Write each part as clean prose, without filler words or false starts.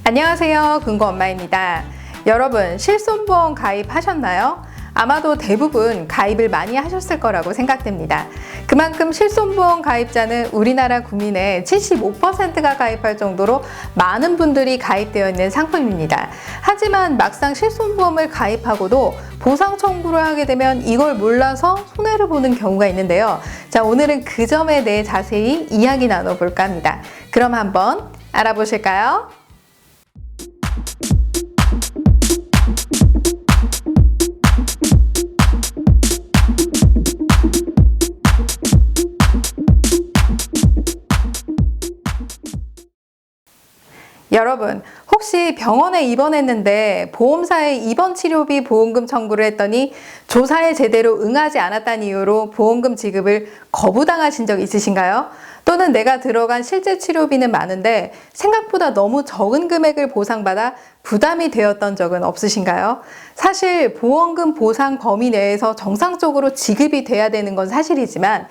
안녕하세요. 금고엄마입니다. 여러분, 실손보험 가입하셨나요? 아마도 대부분 가입을 많이 하셨을 거라고 생각됩니다. 그만큼 실손보험 가입자는 우리나라 국민의 75%가 가입할 정도로 많은 분들이 가입되어 있는 상품입니다. 하지만 막상 실손보험을 가입하고도 보상 청구를 하게 되면 이걸 몰라서 손해를 보는 경우가 있는데요. 자, 오늘은 그 점에 대해 자세히 이야기 나눠볼까 합니다. 그럼 한번 알아보실까요? 여러분, 혹시 병원에 입원했는데 보험사에 입원 치료비 보험금 청구를 했더니 조사에 제대로 응하지 않았다는 이유로 보험금 지급을 거부당하신 적 있으신가요? 또는 내가 들어간 실제 치료비는 많은데 생각보다 너무 적은 금액을 보상받아 부담이 되었던 적은 없으신가요? 사실 보험금 보상 범위 내에서 정상적으로 지급이 돼야 되는 건 사실이지만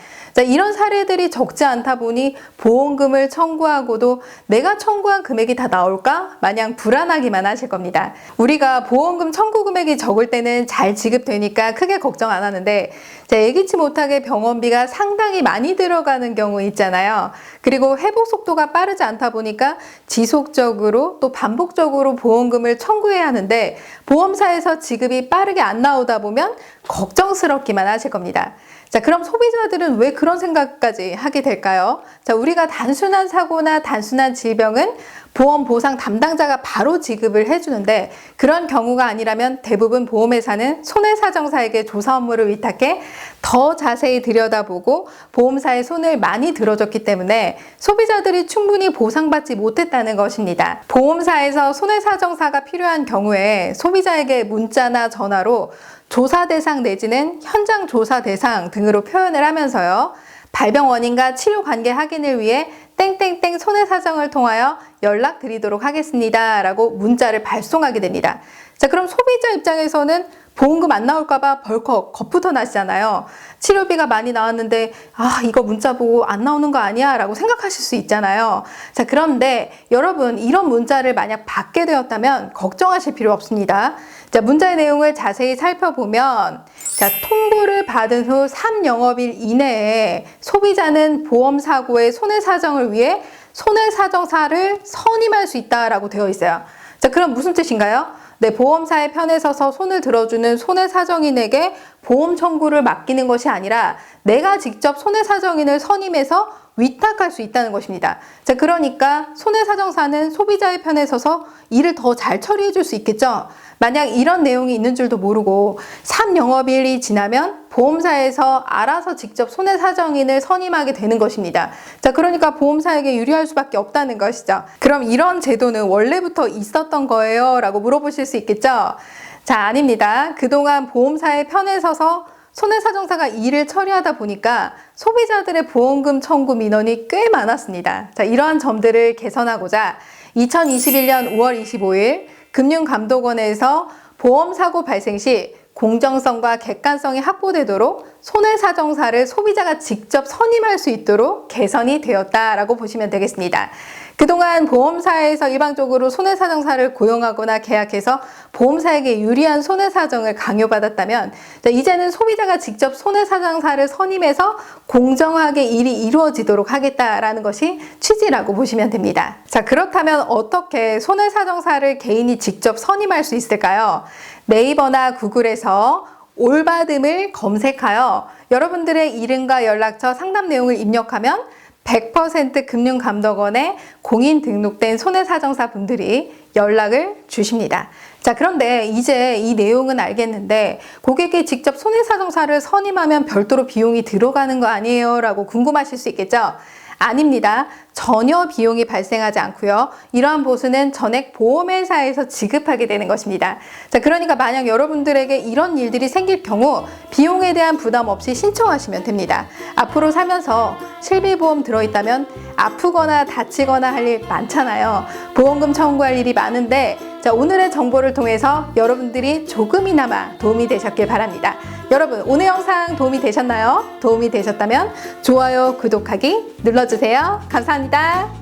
이런 사례들이 적지 않다 보니 보험금을 청구하고도 내가 청구한 금액이 다 나올까? 마냥 불안하기만 하실 겁니다. 우리가 보험금 청구 금액이 적을 때는 잘 지급되니까 크게 걱정 안 하는데 예기치 못하게 병원비가 상당히 많이 들어가는 경우 있잖아요. 그리고 회복 속도가 빠르지 않다 보니까 지속적으로 또 반복적으로 보험금을 청구해야 하는데 보험사에서 지급이 빠르게 안 나오다 보면 걱정스럽기만 하실 겁니다. 자, 그럼 소비자들은 왜 그런 생각까지 하게 될까요? 자, 우리가 단순한 사고나 단순한 질병은 보험 보상 담당자가 바로 지급을 해주는데 그런 경우가 아니라면 대부분 보험회사는 손해사정사에게 조사 업무를 위탁해 더 자세히 들여다보고 보험사의 손을 많이 들어줬기 때문에 소비자들이 충분히 보상받지 못했다는 것입니다. 보험사에서 손해사정사가 필요한 경우에 소비자에게 문자나 전화로 조사 대상 내지는 현장 조사 대상 등으로 표현을 하면서요. 발병 원인과 치료 관계 확인을 위해 땡땡땡 손해사정을 통하여 연락드리도록 하겠습니다. 라고 문자를 발송하게 됩니다. 자, 그럼 소비자 입장에서는 보험금 안 나올까봐 벌컥 겁부터 나시잖아요. 치료비가 많이 나왔는데 이거 문자 보고 안 나오는 거 아니야? 라고 생각하실 수 있잖아요. 자, 그런데 여러분 이런 문자를 만약 받게 되었다면 걱정하실 필요 없습니다. 자, 문자의 내용을 자세히 살펴보면 통보를 받은 후 3영업일 이내에 소비자는 보험사고의 손해사정을 위해 손해사정사를 선임할 수 있다라고 되어 있어요. 자, 그럼 무슨 뜻인가요? 네, 보험사의 편에 서서 손을 들어주는 손해사정인에게 보험 청구를 맡기는 것이 아니라 내가 직접 손해사정인을 선임해서 위탁할 수 있다는 것입니다. 자, 그러니까 손해사정사는 소비자의 편에 서서 일을 더 잘 처리해 줄 수 있겠죠? 만약 이런 내용이 있는 줄도 모르고 3영업일이 지나면 보험사에서 알아서 직접 손해사정인을 선임하게 되는 것입니다. 자, 그러니까 보험사에게 유리할 수밖에 없다는 것이죠. 그럼 이런 제도는 원래부터 있었던 거예요? 라고 물어보실 수 있겠죠? 자, 아닙니다. 그동안 보험사의 편에 서서 손해사정사가 일을 처리하다 보니까 소비자들의 보험금 청구 민원이 꽤 많았습니다. 자, 이러한 점들을 개선하고자 2021년 5월 25일 금융감독원에서 보험사고 발생 시 공정성과 객관성이 확보되도록 손해사정사를 소비자가 직접 선임할 수 있도록 개선이 되었다라고 보시면 되겠습니다. 그동안 보험사에서 일방적으로 손해사정사를 고용하거나 계약해서 보험사에게 유리한 손해사정을 강요받았다면 이제는 소비자가 직접 손해사정사를 선임해서 공정하게 일이 이루어지도록 하겠다라는 것이 취지라고 보시면 됩니다. 자, 그렇다면 어떻게 손해사정사를 개인이 직접 선임할 수 있을까요? 네이버나 구글에서 올바듬을 검색하여 여러분들의 이름과 연락처 상담 내용을 입력하면 100% 금융감독원에 공인 등록된 손해사정사 분들이 연락을 주십니다. 자, 그런데 이제 이 내용은 알겠는데 고객이 직접 손해사정사를 선임하면 별도로 비용이 들어가는 거 아니에요? 라고 궁금하실 수 있겠죠? 아닙니다. 전혀 비용이 발생하지 않고요. 이러한 보수는 전액 보험회사에서 지급하게 되는 것입니다. 자, 그러니까 만약 여러분들에게 이런 일들이 생길 경우 비용에 대한 부담 없이 신청하시면 됩니다. 앞으로 살면서 실비보험 들어있다면 아프거나 다치거나 할 일 많잖아요. 보험금 청구할 일이 많은데 자, 오늘의 정보를 통해서 여러분들이 조금이나마 도움이 되셨길 바랍니다. 여러분, 오늘 영상 도움이 되셨나요? 도움이 되셨다면 좋아요, 구독하기 눌러주세요. 감사합니다.